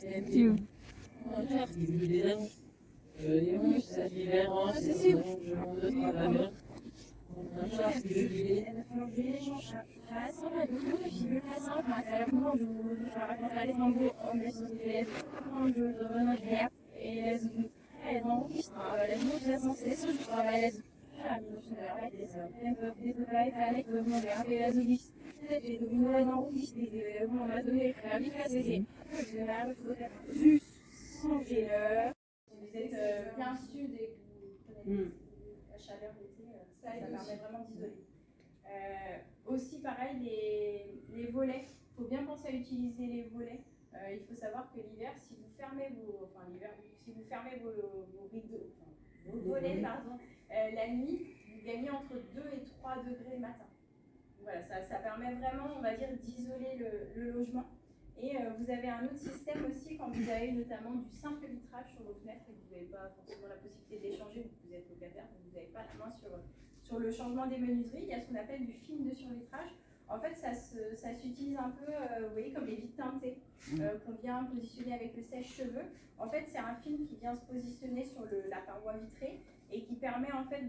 Active. Vous êtes plein sud et que vous connaissez la chaleur d'été, ça permet vraiment d'isoler. Aussi, pareil, les volets, il faut bien penser à utiliser les volets. Il faut savoir que l'hiver, si vous fermez vos rideaux, vos volets, pardon, la nuit, vous gagnez entre 2 et 3 degrés le matin. Voilà, ça permet vraiment, on va dire, d'isoler le logement. Et vous avez un autre système aussi quand vous avez notamment du simple vitrage sur vos fenêtres et que vous n'avez pas forcément la possibilité d'échanger, vous êtes locataire, donc vous n'avez pas la main sur le changement des menuiseries. Il y a ce qu'on appelle du film de survitrage. En fait, ça s'utilise un peu, vous voyez, comme les vitres teintées qu'on vient positionner avec le sèche-cheveux. En fait, c'est un film qui vient se positionner sur la paroi vitrée et qui permet en fait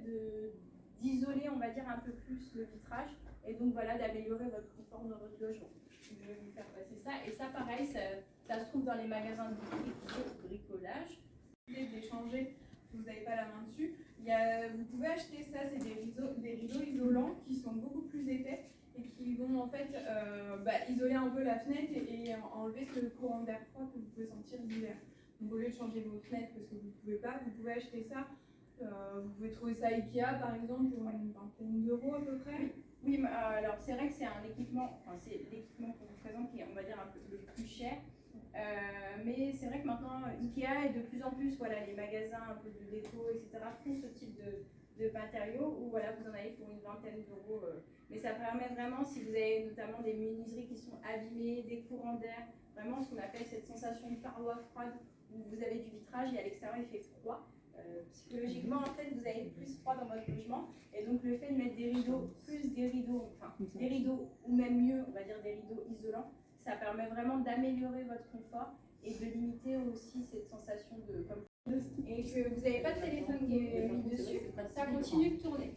d'isoler, on va dire, un peu plus le vitrage et donc voilà, d'améliorer votre confort dans votre logement. Je vais vous faire passer ça. Et ça, pareil, ça se trouve dans les magasins de bricolage. D'échanger, vous n'avez pas la main dessus. Vous pouvez acheter ça, c'est des rideaux isolants qui sont beaucoup plus épais et qui vont en fait isoler un peu la fenêtre et enlever ce courant d'air froid que vous pouvez sentir l'hiver. Donc au lieu de changer vos fenêtres parce que vous ne pouvez pas, vous pouvez acheter ça. Vous pouvez trouver ça à Ikea par exemple pour une vingtaine d'euros à peu près. Oui, alors c'est vrai que c'est un équipement, c'est l'équipement qu'on vous présente qui est, on va dire, un peu le plus cher. Mais c'est vrai que maintenant, Ikea et de plus en plus, voilà, les magasins un peu de déco, etc., font ce type de matériaux où voilà, vous en avez pour une vingtaine d'euros. Mais ça permet vraiment, si vous avez notamment des menuiseries qui sont abîmées, des courants d'air, vraiment ce qu'on appelle cette sensation de paroi froide où vous avez du vitrage et à l'extérieur il fait froid. Psychologiquement, en fait, vous avez plus froid dans votre logement et donc le fait de mettre des rideaux, des rideaux ou même mieux, on va dire des rideaux isolants, ça permet vraiment d'améliorer votre confort et de limiter aussi cette sensation de comme et que vous n'avez pas de téléphone qui est mis dessus, ça continue de tourner.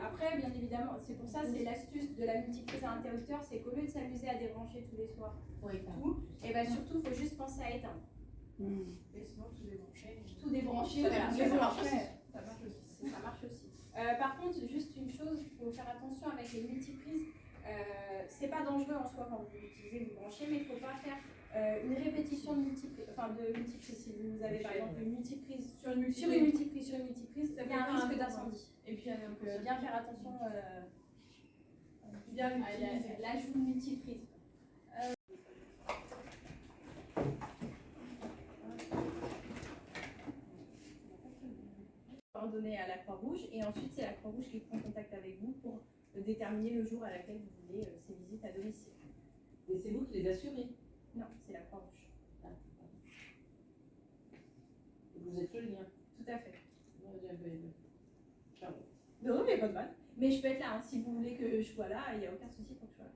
Après, bien évidemment, c'est pour ça, c'est l'astuce de la multiprise à interrupteur, c'est qu'au lieu de s'amuser à débrancher tous les soirs, et ben surtout, il faut juste penser à éteindre. Et sinon, tout débrancher, ça marche aussi. Par contre, juste une chose, il faut faire attention avec les multiprises. C'est pas dangereux en soi quand vous l'utilisez, vous branchez, mais il ne faut pas faire une répétition de multiprise. Si vous avez par exemple une multiprise sur une multiprise, il y a un risque d'incendie. Et puis bien faire attention à l'ajout de multiprise. Coordonnées à la Croix-Rouge et ensuite c'est la Croix-Rouge qui prend contact avec vous pour déterminer le jour à laquelle vous voulez ces visites à domicile. Et c'est vous qui les assurez? Non, c'est la Croix-Rouge. Vous êtes le lien? Tout à fait. Pardon. Non, mais pas de mal. Mais je peux être là, hein. Si vous voulez que je sois là, il n'y a aucun souci pour que je sois là.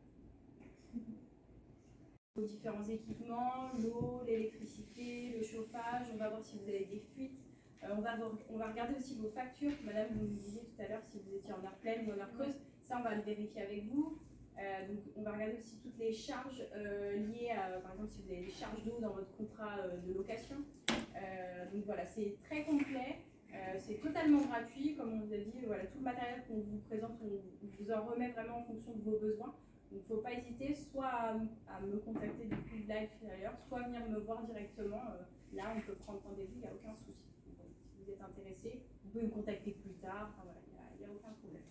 Vos différents équipements, l'eau, l'électricité, le chauffage, on va voir si vous avez des fuites. On va regarder aussi vos factures. Madame, vous nous disiez tout à l'heure si vous étiez en heure pleine ou en heure creuse. Ça, on va le vérifier avec vous. Donc, on va regarder aussi toutes les charges liées à, par exemple, si vous avez des charges d'eau dans votre contrat de location. Donc voilà, c'est très complet. C'est totalement gratuit. Comme on vous a dit, voilà, tout le matériel qu'on vous présente, on vous en remet vraiment en fonction de vos besoins. Donc, il ne faut pas hésiter soit à me contacter depuis l'extérieur, soit venir me voir directement. Là, on peut prendre rendez-vous, il n'y a aucun souci. Donc, si vous êtes intéressé, vous pouvez me contacter plus tard. Enfin, voilà, il n'y a aucun problème.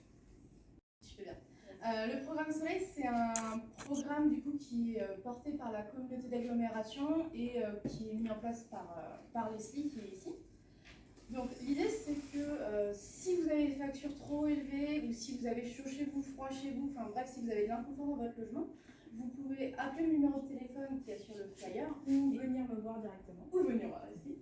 Je fais bien. Le programme Soleil, c'est un programme du coup qui est porté par la communauté d'agglomération et qui est mis en place par Leslie qui est ici. Donc l'idée c'est que si vous avez des factures trop élevées ou si vous avez chaud chez vous, froid chez vous, enfin bref, si vous avez de l'inconfort dans votre logement, vous pouvez appeler le numéro de téléphone qui est sur le flyer ou venir me voir directement ou venir voir Leslie.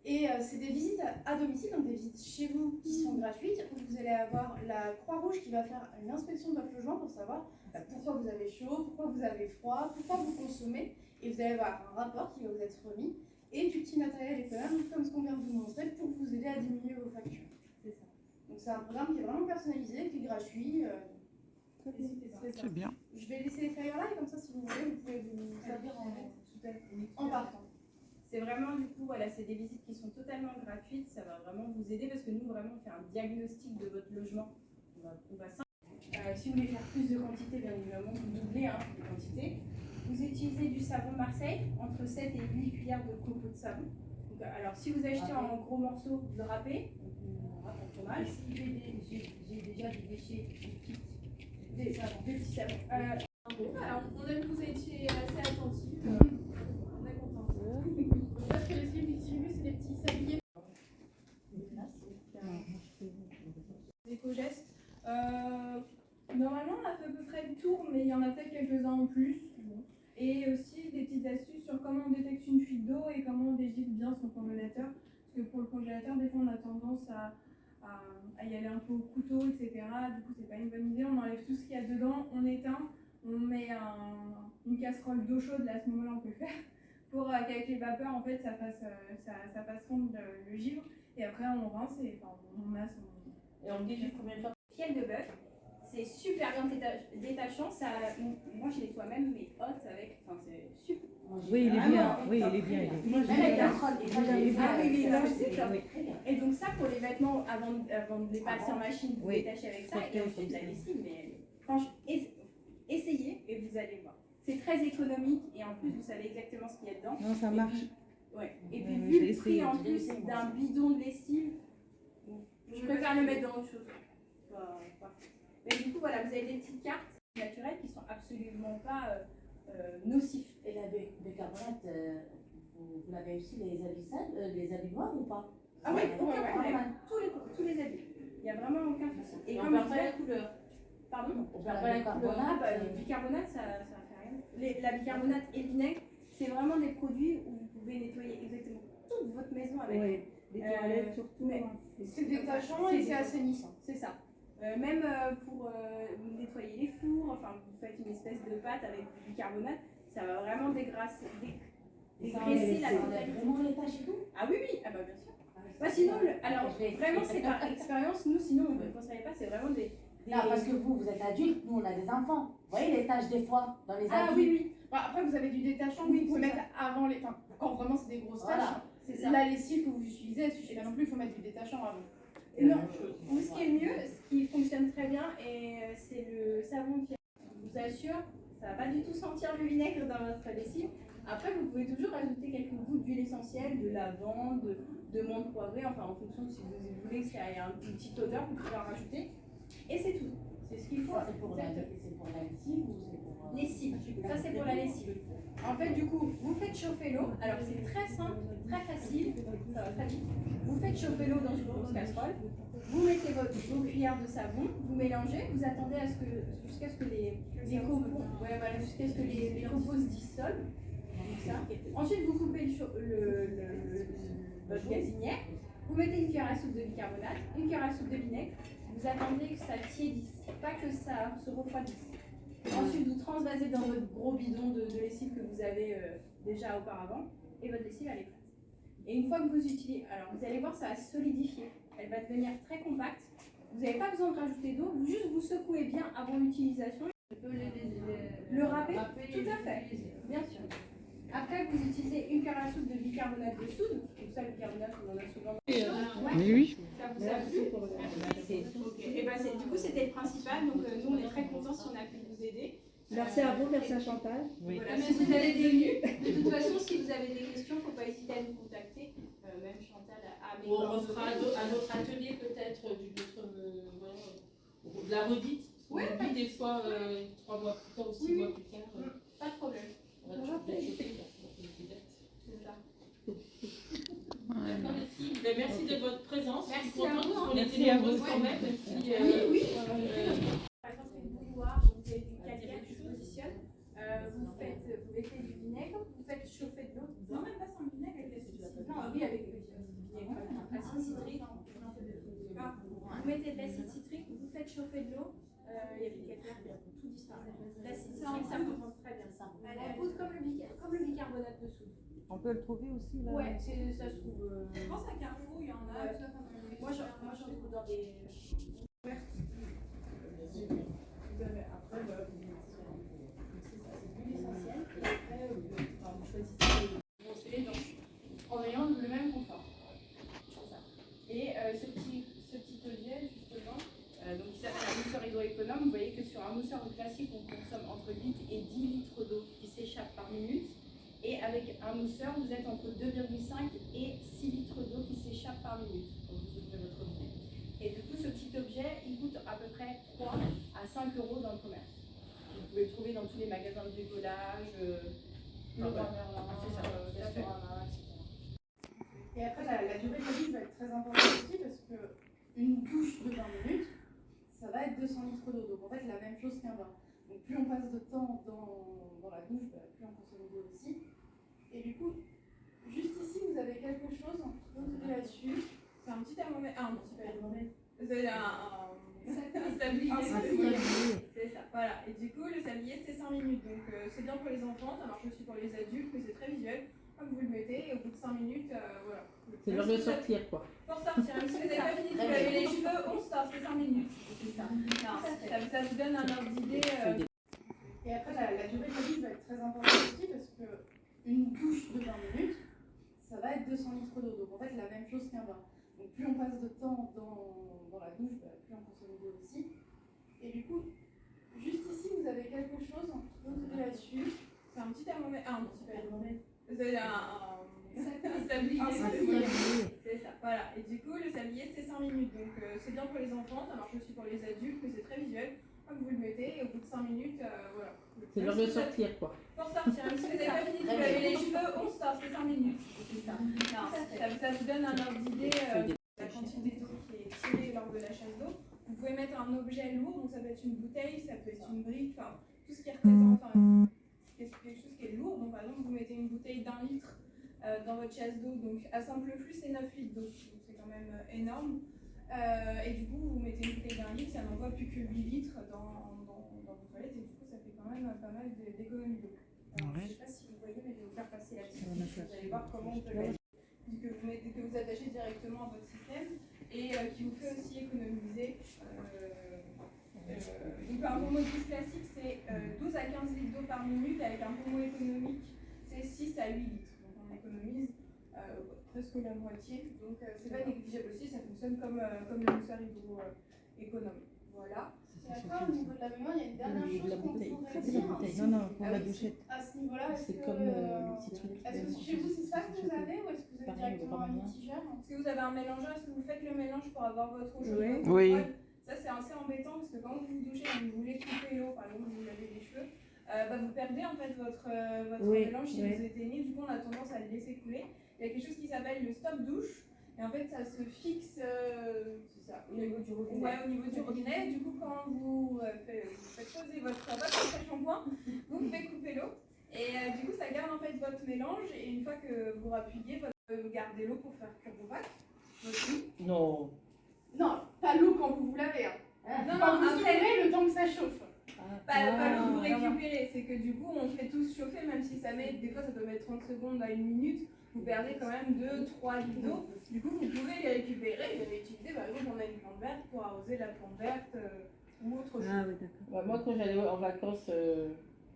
Et c'est des visites à domicile, donc des visites chez vous qui sont gratuites, où vous allez avoir la Croix-Rouge qui va faire une inspection de votre logement pour savoir pourquoi vous avez chaud, pourquoi vous avez froid, pourquoi vous consommez, et vous allez avoir un rapport qui va vous être remis, et du petit matériel économe, comme ce qu'on vient de vous montrer, pour vous aider à diminuer vos factures. C'est ça. Donc c'est un programme qui est vraiment personnalisé, qui est gratuit. N'hésitez pas. C'est bien. Je vais laisser les flyers là, et comme ça, si vous voulez, vous pouvez vous servir en partant. C'est vraiment, du coup, voilà, c'est des visites qui sont totalement gratuites. Ça va vraiment vous aider parce que nous, vraiment, on fait un diagnostic de votre logement. Si vous voulez faire plus de quantité, bien évidemment, vous doublez les quantités. Vous utilisez du savon Marseille, entre 7 et 8 cuillères de copeaux de savon. Donc, alors, si vous achetez en gros morceaux, vous le râpez, on râpe en fromage. Si j'ai déjà des déchets liquides, des petits savons. Voilà, on aime que vous étiez assez attentifs. On est contents. Parce que les films distribués, c'est des petits sabliers. Éco-gestes. Normalement, on a fait à peu près le tour, mais il y en a peut-être quelques-uns en plus. Et aussi des petites astuces sur comment on détecte une fuite d'eau et comment on dégivre bien son congélateur. Parce que pour le congélateur, des fois, on a tendance à y aller un peu au couteau, etc. Du coup, c'est pas une bonne idée. On enlève tout ce qu'il y a dedans, on éteint, on met une casserole d'eau chaude, là, à ce moment-là, on peut le faire, pour qu'avec les vapeurs, en fait, ça fasse fondre le givre. Et après, on rince et enfin, on masse. Et on le dégivre combien de fois? Fiel de bœuf, c'est super bien détachant. Ça, moi, je nettoie même mes hôtes avec. Enfin, c'est super. Oui, il est bien. Oui, il est bien. Moi, je Elle est bien. Ah oui, non, c'est top. oui, très bien. Et donc ça, pour les vêtements, avant de les passer en machine, vous Oui. détachez avec ça. Et ensuite, la lessive, mais franchement, essayez et vous allez voir. C'est très économique et en plus, vous savez exactement ce qu'il y a dedans. Non, ça marche. Ouais. Et Ouais, puis, ouais, vu j'ai le essayé. prix en plus d'un bidon de lessive, je préfère le mettre dans autre chose. Mais du coup, voilà, vous avez des petites cartes naturelles qui sont absolument pas nocifs. Et la bicarbonate, vous l'avez aussi les habits sales, les habits noirs ou pas? Ah oui, aucun problème. tous les habits. Il n'y a vraiment aucun souci. Et on comme perd je pas la disais- couleur. Pardon? On perd pas la couleur. Ah bah, le bicarbonate, ça fait rien. La bicarbonate et le vinaigre, c'est vraiment des produits où vous pouvez nettoyer exactement toute votre maison avec. Oui, les toilettes surtout. mais- C'est détachant et c'est assainissant. C'est ça. Même pour nettoyer les fours, enfin vous faites une espèce de pâte avec du bicarbonate, ça va vraiment dégraisser la enlève totalité. vraiment les taches et tout? Ah oui, ah bah bien sûr. Bah, sinon, alors vraiment c'est par expérience, nous sinon on ne le conseille pas, c'est vraiment des... Non, parce que vous êtes adulte, nous on a des enfants. Vous voyez les taches des fois dans les Ah habits? oui, oui, Bah, après, vous avez du détachant, Oui, vous pouvez c'est mettre avant les. Enfin, quand vraiment c'est des grosses Voilà. tâches. c'est ça. La lessive que vous utilisez, elle suffit pas non plus, il faut mettre du détachant avant. Non, ou ce qui est le mieux, ce qui fonctionne très bien, et c'est le savon qui, je vous assure, ça va pas du tout sentir le vinaigre dans votre lessive. Après, vous pouvez toujours ajouter quelques gouttes d'huile essentielle, de lavande, de menthe poivrée, enfin en fonction de si vous voulez que ça ait une petite odeur, vous pouvez en rajouter. Et c'est tout. C'est ce qu'il faut. C'est pour la lessive ou c'est pour... Lessive. Ça, c'est pour la lessive. En fait, du coup, vous faites chauffer l'eau. Alors, c'est très simple, très facile. Ça va très vite. Vous faites chauffer l'eau dans une grosse casserole. Vous mettez vos cuillères de savon. Vous mélangez. Vous attendez jusqu'à ce que les copeaux, jusqu'à ce que les copeaux se dissolvent. Comme ça. Ensuite, vous coupez votre gazinière. Vous mettez une cuillère à soupe de bicarbonate, une cuillère à soupe de vinaigre. Vous attendez que ça tiédisse, pas que ça se refroidisse. Ensuite, vous transvasez dans votre gros bidon de lessive que vous avez déjà auparavant, et votre lessive elle est prête. Et une fois que vous utilisez, alors vous allez voir, ça va se solidifier. Elle va devenir très compacte. Vous n'avez pas besoin de rajouter d'eau, juste vous secouez bien avant l'utilisation. Le râper, tout à fait, bien sûr. Après, vous utilisez une cuillère à soupe de bicarbonate de soude. Donc ça, le bicarbonate, on en a souvent. Mais oui. Ça vous a plu? Et ben, du coup, c'était le principal. Donc, nous, on est très contents si on a pu vous aider. Merci à vous, merci à Chantal. Oui. Voilà, si vous avez de toute façon, si vous avez des questions, il ne faut pas hésiter à nous contacter. Même Chantal a mes On coordonnées. refera à notre atelier peut-être de la redite. Ouais, On oublie des fois 3 mois plus tard ou 6 Oui, mois oui. plus tard. Pas de problème. On va toujours bien choquer, là, pour que vous êtes. C'est ça. D'accord, les filles. Ben, merci de votre présence. Merci Je suis contente à vous, parce qu'on Merci était à nombreuses vous. quand même. Même si, Oui. Par exemple, une bouilloire, vous avez du calcaire qui se positionne. Vous mettez du vinaigre, vous faites chauffer de l'eau. Non, même pas sans vinaigre, avec la suite. Non, oui, avec le vinaigre. acide citrique. Vous mettez de l'acide citrique, vous faites chauffer de l'eau, et avec l'éclair, tout disparaît. L'acide citrique, ça concentre très bien. Elle poudre comme le bicarbonate de soude. On peut le trouver aussi là. Ouais, ça se trouve. Je pense à Carrefour, il y en a. Ouais. tout ça, comme on Moi, j'en trouve dans des. Après, voilà, vous mettez c'est l'huile essentielle. Et après, vous choisissez vos scellés en ayant le même confort. C'est ça. Et ce petit objet, justement, donc qui s'appelle un mousseur hydroéconome, vous voyez que sur un mousseur classique, on consomme entre 8 et 10 litres d'eau qui s'échappe par minute. Et avec un mousseur, vous êtes entre 2,5 et 6 litres d'eau qui s'échappent par minute quand vous ouvrez votre robinet. Et du coup, ce petit objet, il coûte à peu près 3 à 5 euros dans le commerce. Vous pouvez le trouver dans tous les magasins de bricolage, Le Merlin, c'est ça, Castorama, etc. Et après, la durée de la douche va être très importante aussi parce qu'une douche de 20 minutes, ça va être 200 litres d'eau. Donc en fait, la même chose qu'un bain. Donc plus on passe de temps dans la douche, plus on consomme d'eau aussi. Et du coup, juste ici, vous avez quelque chose, vous avez là-dessus. C'est un petit thermomètre. Ah, un petit Thermomètre. C'est un sablier. Un sablier. C'est ça, voilà. Et du coup, le sablier, c'est 5 minutes. Donc, c'est bien pour les enfants, ça marche aussi pour les adultes, mais c'est très visuel. Hop, vous le mettez, et au bout de 5 minutes, voilà. C'est l'heure de sortir quoi. Pour sortir, même si vous n'avez pas fini de vous laver les cheveux, on sort, c'est 5 minutes. C'est ça. Ça vous donne un ordre d'idée. Et après, la durée de la douche va être très importante aussi parce qu'une douche de 20 minutes, ça va être 200 litres d'eau. Donc en fait, la même chose qu'un bain. Donc plus on passe de temps dans la douche, plus on consomme d'eau aussi. Et du coup, juste ici, vous avez quelque chose, vous avez là-dessus. C'est un petit thermomètre. Ah, un petit Thermomètre. C'est un sablier. Un sablier. C'est ça, voilà. Et du coup, le sablier, c'est 5 minutes. Donc, c'est bien pour les enfants, ça marche aussi pour les adultes, mais c'est très visuel. Hop, vous le mettez, et au bout de 5 minutes, voilà. C'est l'heure de sortir quoi. Pour sortir, même si vous n'avez pas fini de vous laver les cheveux, on sort, c'est 5 minutes. C'est ça. Ça vous donne un ordre d'idée la quantité d'eau qui est tirée lors de la chasse d'eau. Vous pouvez mettre un objet lourd, donc ça peut être une bouteille, ça peut être une brique, enfin tout ce qui représente quelque chose qui est lourd. Donc par exemple, vous mettez une bouteille d'1 litre dans votre chasse d'eau, donc à simple flux c'est 9 litres d'eau, donc c'est quand même énorme. Et du coup, vous mettez une bouteille d'1 litre, ça n'envoie plus que 8 litres dans vos toilettes, et du coup ça fait quand même pas mal d'économies d'eau. Alors, je ne sais pas si vous voyez, mais je vais vous faire passer la petite fiche, vous allez voir comment on peut le mettre, que vous attachez directement à votre système et qui vous fait aussi économiser. Donc un pommeau de douche classique, c'est 12 à 15 litres d'eau par minute, avec un pommeau économique, c'est 6 à 8 litres. Donc on économise presque la moitié. Donc c'est pas négligeable aussi, ça fonctionne comme le mousseur hydro-économe. Voilà. Et après, au niveau de la mémoire, il y a une dernière chose qu'on voudrait dire. Non, non, pour Ah la oui, douchette. à ce niveau-là, est-ce C'est que, comme le petit truc. est-ce que chez vous, c'est ça que vous avez ou est-ce que vous avez Pareil, directement un on va pas mitigeur? Est-ce que vous avez un mélangeur? Est-ce que vous faites le mélange pour avoir votre eau chaude? Oui. Oui. Ça, c'est assez embêtant parce que quand vous vous douchez et que vous voulez couper l'eau, par exemple, vous lavez les cheveux, vous perdez en fait votre mélange si vous éteignez. Du coup, on a tendance à le laisser couler. Il y a quelque chose qui s'appelle le stop douche. Et en fait, ça se fixe Au niveau du robinet. ouais, au niveau du robinet. Du coup, quand vous faites poser votre shampoing, vous pouvez couper l'eau. Et du coup, ça garde en fait votre mélange. Et une fois que vous rappuyez, vous gardez l'eau pour faire cuire vos pâtes. Non. Non, pas l'eau quand vous vous lavez. Hein. Non, Quand vous après, ouvrez, le temps que ça chauffe. pas l'eau que vous récupérez. C'est que du coup, on fait tous chauffer, même si ça met, des fois, ça peut mettre 30 secondes à 1 minute. Vous perdez quand même 2-3 litres d'eau. Du coup, vous pouvez les récupérer et les réutiliser. Par exemple, on a une plante verte pour arroser la plante verte ou autre chose. Ah oui, d'accord. Bah, moi, quand j'allais en vacances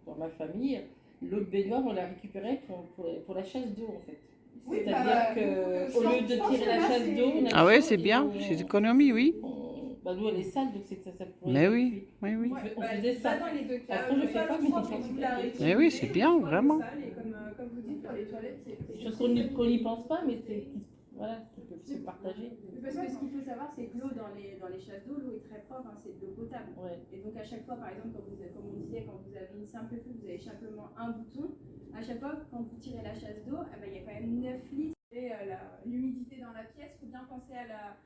dans ma famille, l'eau de baignoire, on la récupérait pour la chasse d'eau, en fait. Oui, C'est-à-dire qu'au lieu de tirer la chasse d'eau, on a Ah ouais, l'eau c'est et bien, on- c'est économie, oui. Bah, l'eau, elle est sale, donc c'est que ça pourrait Mais être oui, cuit. oui, oui. On faisait ça. Pas dans les deux cas. Après, je fais Soit pas, l'eau mais propre, c'est pas vous super. la réutilisez, Mais oui, c'est bien, soit l'eau vraiment. sale, et comme vous dites, pour les toilettes, c'est Chose qu'on n'y pense pas, mais c'est voilà, qui peuvent se partager. Parce que ce qu'il faut savoir, c'est que l'eau dans les chasses d'eau, l'eau est très propre, hein, c'est de l'eau potable. Ouais. Et donc à chaque fois, par exemple, comme on disait, quand vous avez une simple fuite, vous avez simplement un bouton. À chaque fois, quand vous tirez la chasse d'eau, il y a quand même 9 litres. Et l'humidité dans la pièce, il faut bien penser à la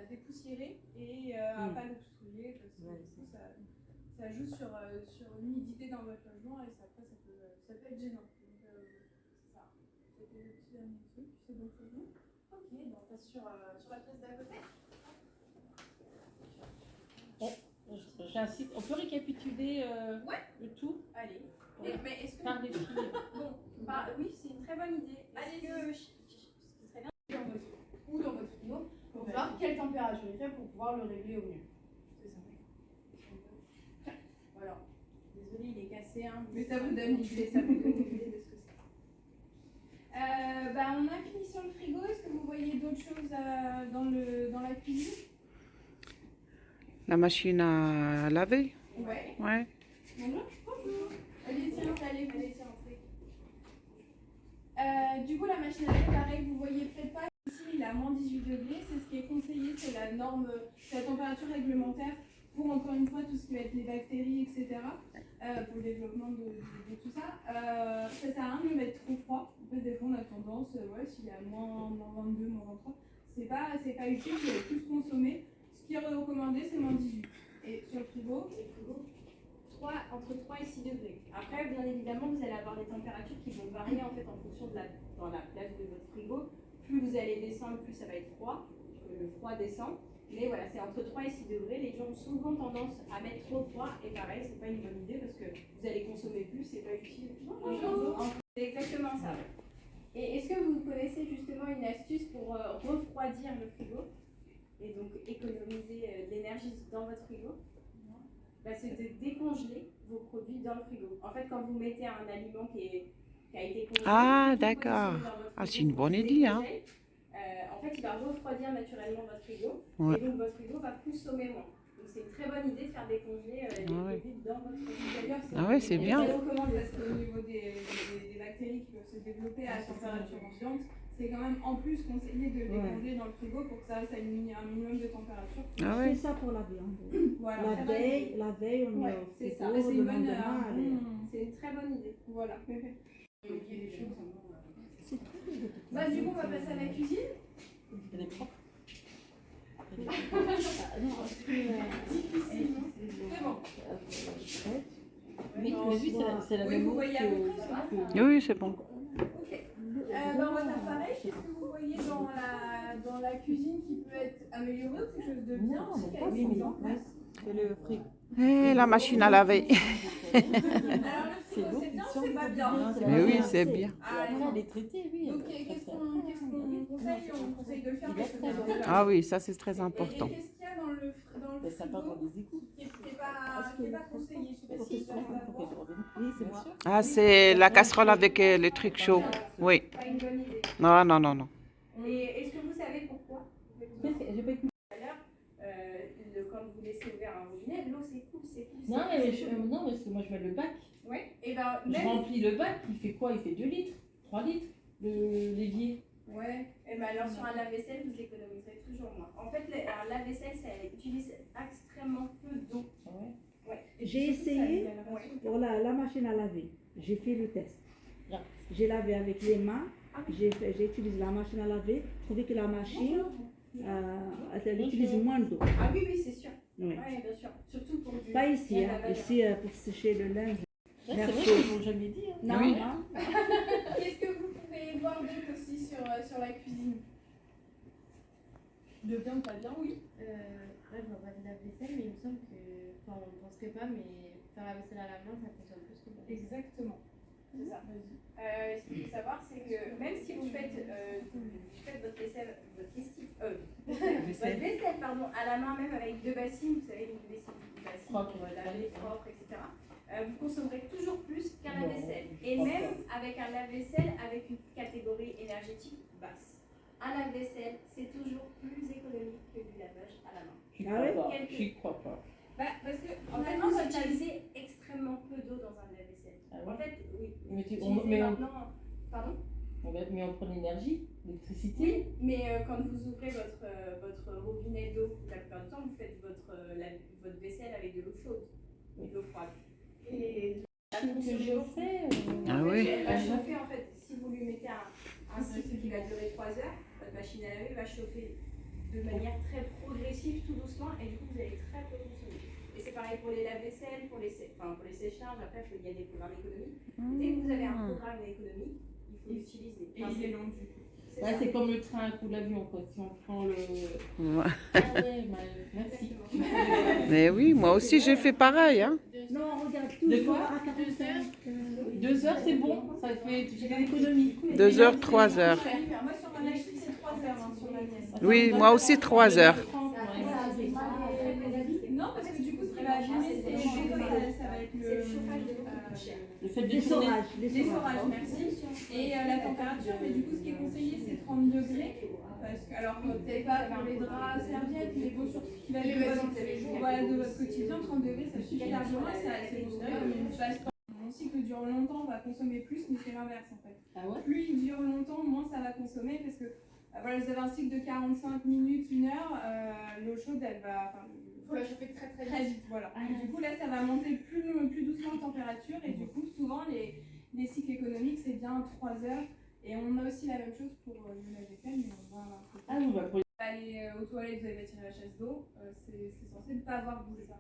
dépoussiérer et à ne pas l'obstruer parce que du coup, ça joue sur l'humidité dans votre logement et après ça peut être gênant. Donc, c'est ça. C'était le petit dernier truc, c'est d'autres choses. Ok, donc on passe sur la pièce d'à côté. J'incite. On peut récapituler le tout Allez. Mais est-ce que par des filles. bon, oui, c'est une très bonne idée. Allez, Est-ce que ce qui serait bien Dans votre, ou dans votre frigo pour voir quelle température il fait pour pouvoir le régler au mieux. C'est ça. Voilà. Désolée, il est cassé, hein. Mais ça vous donne l'idée. Ça vous donne une idée de ce que c'est. On a fini sur le frigo. Est-ce que vous voyez d'autres choses dans la cuisine? La machine à laver. Ouais. Ouais. Bonjour. Allez-y, installez-vous. Du coup, la machine à laver, pareil, vous voyez peut-être pas. Ici, il est à moins 18 degrés. C'est ce qui est conseillé, c'est la norme, c'est la température réglementaire pour, encore une fois, tout ce qui va être les bactéries, etc. Pour le développement de tout ça. Ça sert à rien de le mettre trop froid. En fait, des fois, on a tendance, s'il y a moins 22, moins 23, c'est pas utile, vous allez plus consommer. Ce qui est recommandé, c'est moins 18. Et sur le frigo, Entre 3 et 6 degrés. Après, bien évidemment, vous allez avoir des températures qui vont varier en fait en fonction de dans la place de votre frigo. Plus vous allez descendre, plus ça va être froid. Le froid descend. Mais voilà, c'est entre 3 et 6 degrés. Les gens ont souvent tendance à mettre trop froid. Et pareil, c'est pas une bonne idée parce que vous allez consommer plus, c'est pas utile. C'est exactement ça. Et est-ce que vous connaissez justement une astuce pour refroidir le frigo et donc économiser de l'énergie dans votre frigo? C'est de décongeler vos produits dans le frigo. En fait, quand vous mettez un aliment qui a été congelé, Ah, vous d'accord. positionnez dans votre Ah, frigo, c'est une bonne vous idée, hein. décongèlez. En fait, il va refroidir naturellement votre frigo. Ouais. Et donc, votre frigo va consommer moins. Donc, c'est une très bonne idée de faire décongeler les produits dans votre frigo. d'ailleurs, Ah ouais, c'est bien. Je recommande parce qu'au niveau des bactéries qui peuvent se développer à température ambiante, c'est quand même en plus conseillé de les décongeler dans le frigo pour que ça reste à un minimum de température. Ah On ouais. fait ça pour la viande. Voilà. La veille, on met Ouais, au c'est ça. frigo, C'est le une bonne. lendemain, allez. C'est une très bonne idée. Voilà. C'est très bien. Du coup, on va passer à la cuisine. Elle est propre. Ah, non, parce que, C'est bon. Oui, mais oui, c'est la Oui, même vous eau voyez à peu près, ça va Oui, oui, c'est bon. Ok. On va faire pareil. Qu'est-ce que vous voyez dans la cuisine qui peut être améliorée ou quelque chose de bien aussi qui a été mis en place? C'est le frigo. Et la machine à laver. Alors, le frigo, c'est bien ou c'est pas bien? Mais oui, c'est bien. Ah, Après, elle est traitée, oui. Donc, qu'est-ce qu'on conseille? On conseille de le faire parce que c'est bien. Ah oui, ça c'est très Et important. qu'est-ce qu'il y a dans le Ça part dans frigo des égouts. qui n'est pas conseillé? Je sais pas si vous allez l'avoir. Oui, c'est moi. Ah, c'est la casserole avec les trucs chauds. Oui. Pas une bonne idée. Non, non, non, non. Et est-ce que vous savez pourquoi? J'ai pas écouté. Tout à l'heure, quand vous laissez ouvert un robinet, l'eau s'écoule. Non, mais non, parce que moi je mets le bac. Oui, et ben Je même. remplis le bac, il fait quoi? Il fait 2 litres, 3 litres, l'évier. Ouais, et ben alors sur un lave-vaisselle, vous économiserez toujours moins. En fait, un lave-vaisselle, ça utilise extrêmement peu d'eau. Ouais. J'ai essayé Ouais. pour la machine à laver. J'ai fait le test. Bien. J'ai lavé avec les mains. J'ai utilisé la machine à laver. Je trouvais que la machine, elle utilise moins d'eau. Ah oui, oui, c'est sûr. Oui. Oui, bien sûr. Surtout pour du. Pas ici, bien hein. lavage. Ici pour sécher le linge. C'est vrai qu'ils l'ont jamais dit. Hein. Non, Oui. non. Qu'est-ce que vous pouvez voir d'autre aussi sur la cuisine? De bien ou pas bien, oui. Là, je vois pas de lave-vaisselle, mais il me semble que. Enfin, on ne penserait pas, mais faire la vaisselle à la main, ça consomme plus que le lave-vaisselle. Exactement. C'est ça. Ce qu'il faut savoir, c'est que même si vous faites votre vaisselle, votre vaisselle, pardon, à la main, même avec 2 bassines, vous savez, une bassine Propre, pour laver, propre, etc., vous consommerez toujours plus qu'un Non, lave-vaisselle. je Et pense même avec un lave-vaisselle avec une catégorie énergétique basse. Un lave-vaisselle, c'est toujours plus économique que du lavage à la main. J'y Ah crois ouais? pas. J'y crois pas. Parce que En fait, vous utilisez extrêmement peu d'eau dans un lave-vaisselle. Ah En ouais? fait, oui. Mais tu- Utilisez mais on- maintenant. Pardon? Mais on prend l'énergie, l'électricité. Oui, mais quand vous ouvrez votre robinet d'eau, la plupart du temps, vous faites votre vaisselle avec de l'eau chaude, de l'eau froide. Et Que je fais. Ah oui. elle va chauffer en fait. Si vous lui mettez un cycle qui va durer 3 heures, votre machine à laver va chauffer de manière très progressive, tout doucement, et du coup vous allez très peu consommer. Et c'est pareil pour les lave-vaisselle, pour les séchages, après il y a des programmes d'économie. Dès que vous avez un programme d'économie, il faut l'utiliser. Et il est long du coup. Ouais, c'est comme le train ou l'avion, quoi. Si on prend le. Ouais. Ah ouais, bah, merci. Mais oui, moi aussi j'ai fait pareil. Hein. Non, regarde, De toujours quoi à 45. 2 heures, c'est bon. Ça fait, tu fais des économies. 2 heures, 3 heures. Moi, sur ma machine, c'est 3 heures hein, sur la mienne. Oui, moi aussi 3 heures. Non, parce que du coup, ce qui va abîmer, c'est ça va être Le fait de Les tourner. forages, les forages, merci. Et la température, mais du coup, ce qui est conseillé, c'est 30 degrés. Parce que, alors, peut-être pas pour les draps, serviettes, mais bon, sur ce qui va être de votre quotidien, 30 degrés, ça suffit largement et ça, c'est bon. Parce que mon cycle dure longtemps, on va consommer plus, mais c'est l'inverse en fait. Ah ouais? Plus il dure longtemps, moins ça va consommer parce que voilà, vous avez un cycle de 45 minutes, 1 heure, l'eau chaude, elle va. Il faut la chauffer très très Très vite. vite, voilà. Et du coup, là, ça va monter plus doucement en température. Et du coup, souvent, les cycles économiques, c'est bien 3 heures. Et on a aussi la même chose pour le lave-vaisselle, mais on va... Ah oui, bah pour Aller aux toilettes, vous allez tirer la chasse d'eau. C'est censé ne pas avoir bougé. Du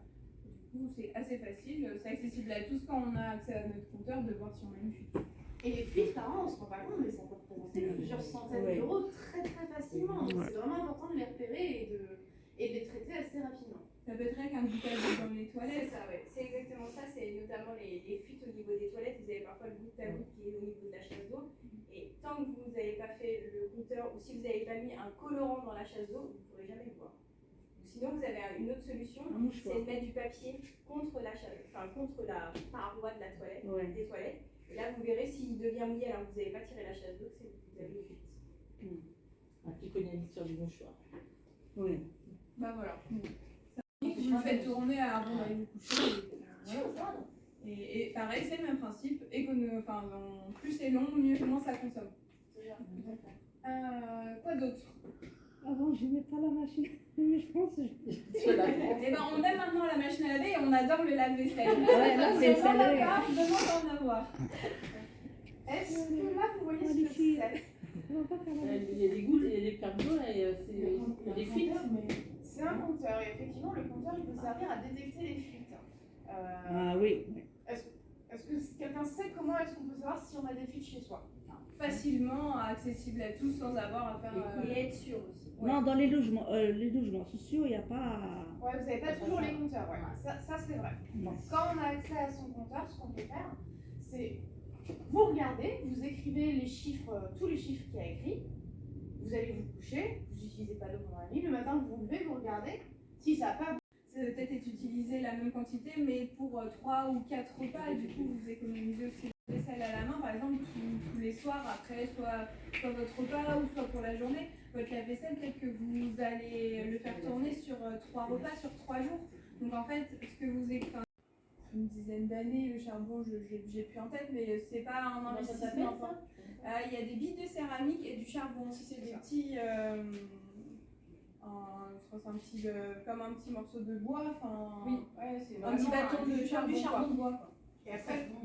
coup, c'est assez facile. C'est accessible à tous quand on a accès à notre compteur de voir si on a une fuite. Et les fuites, par an, on se rend pas compte, mais ça peut représenter plusieurs centaines d'euros très très facilement. Donc c'est vraiment important de les repérer et de les traiter assez rapidement. Ça peut être rien qu'un goûtage dans les toilettes. C'est ça, ouais. C'est exactement ça. C'est notamment les fuites au niveau des toilettes. Vous avez parfois le goutte à goutte qui est au niveau de la chasse d'eau. Et tant que vous n'avez pas fait le compteur ou si vous n'avez pas mis un colorant dans la chasse d'eau, vous ne pourrez jamais le voir. Sinon, vous avez une autre solution, c'est de mettre du papier contre la paroi de la toilette, des toilettes. Et là, vous verrez s'il devient mouillé alors que vous n'avez pas tiré la chasse d'eau, c'est que vous avez une fuite. un petit cognac sur du mouchoir. Oui. Bah voilà. Vous le faites tourner avant d'aller vous coucher. Et pareil, c'est le même principe. Plus c'est long, moins ça consomme. Quoi d'autre? Avant, je n'aimais pas la machine, mais je pense que Eh ben, on aime maintenant la machine à laver et on adore le lave-vaisselle. Ouais, là, c'est Si on n'en a celle-là. pas, demande d'en avoir. Est-ce que là, vous voyez ce que c'est? Il y a des gouttes, il y a des cargos, et il y a des fuites. C'est un compteur et effectivement, le compteur il peut servir à détecter les fuites. Ah oui. Est-ce que quelqu'un sait comment est-ce qu'on peut savoir si on a des fuites chez soi? Facilement accessible à tous sans avoir à faire. Et être sûr aussi. Non, dans les logements sociaux, il n'y a pas. Ouais, vous n'avez pas toujours les compteurs, ouais. Ça c'est vrai. Quand on a accès à son compteur, ce qu'on peut faire, c'est vous regardez, vous écrivez les chiffres, tous les chiffres qu'il y a écrits, vous allez vous coucher, vous n'utilisez pas d'eau pendant la nuit, le matin vous vous levez, vous regardez, si ça n'a pas. Ça peut peut-être être utilisé la même quantité, mais pour 3 ou 4 repas, et du coup vous économisez aussi la vaisselle à la main, par exemple, tous les soirs, après soit votre repas ou soit pour la journée, votre lave-vaisselle, peut-être que vous allez le faire tourner sur 3 repas, sur 3 jours. Donc en fait, ce que vous avez une dizaine d'années, le charbon, j'ai plus en tête, mais c'est pas un investissement. Il y a des billes de céramique et du charbon aussi, c'est des petits. Je crois que c'est comme un petit morceau de bois, Oui, ouais, c'est un petit bâton de charbon, du charbon de bois. Et après, moi,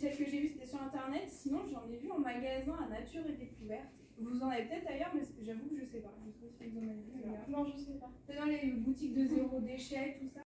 celle que j'ai vue, c'était sur internet. Sinon, j'en ai vu en magasin à Nature et Découverte. Vous en avez peut-être ailleurs, mais j'avoue que je sais pas. Je sais pas si vous en avez vu. non, je sais pas. C'est dans les boutiques de zéro déchet, tout ça.